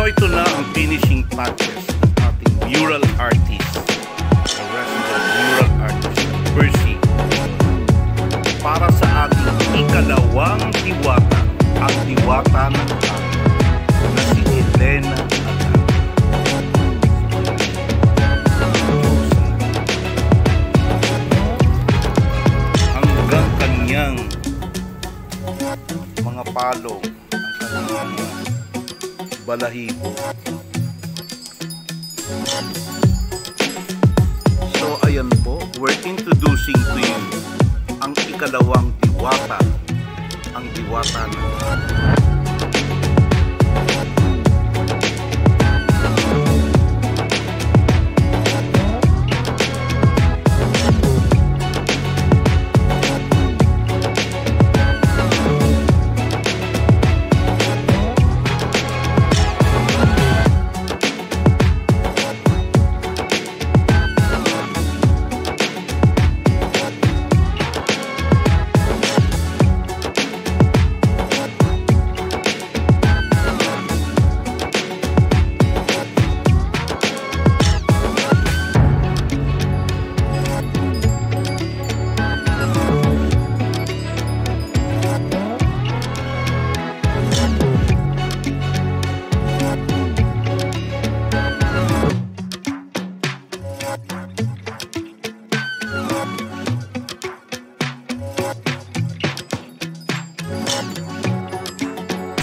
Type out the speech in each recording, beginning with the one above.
So ito na ang finishing touches ng ating mural artist, the resident mural artist na Percy, para sa ating ikalawang diwata, ang diwata ng ating na si Elena Adan. Hanggang kanyang mga palong, ang kanyang balahibo. So ayan po, we're introducing to you ang ikalawang diwata, ang diwata ng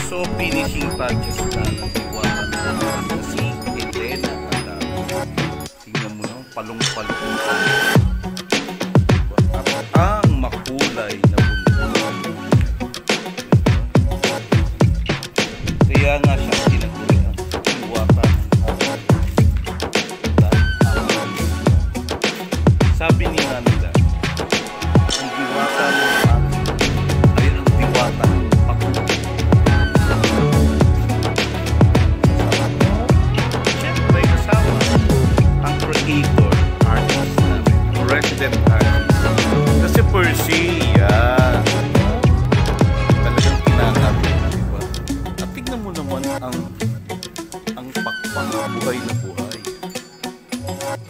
So finishing touches na ng diwata na si Elena Adan. Tingnan mo na, palong-palong at ang makulay na bundok. Kaya nga siya tinaguri ang diwata ng ating. Sabi ni nga nila, ang diwata ng ating ay ang diwata artist namin, resident artist. Kasi Percy, yan. Talagang kinakapit, diba? At tignan mo naman ang pakpak, buhay na buhay.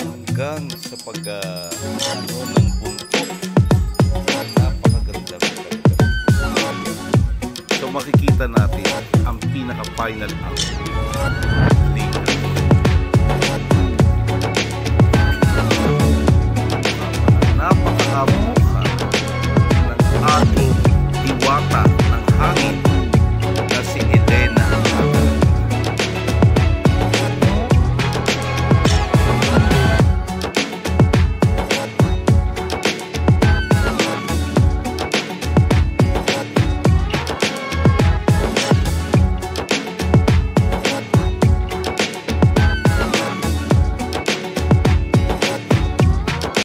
Hanggang sa ng buntot. Napakaganda talaga. So makikita natin ang pinaka-final output later. Napakahaba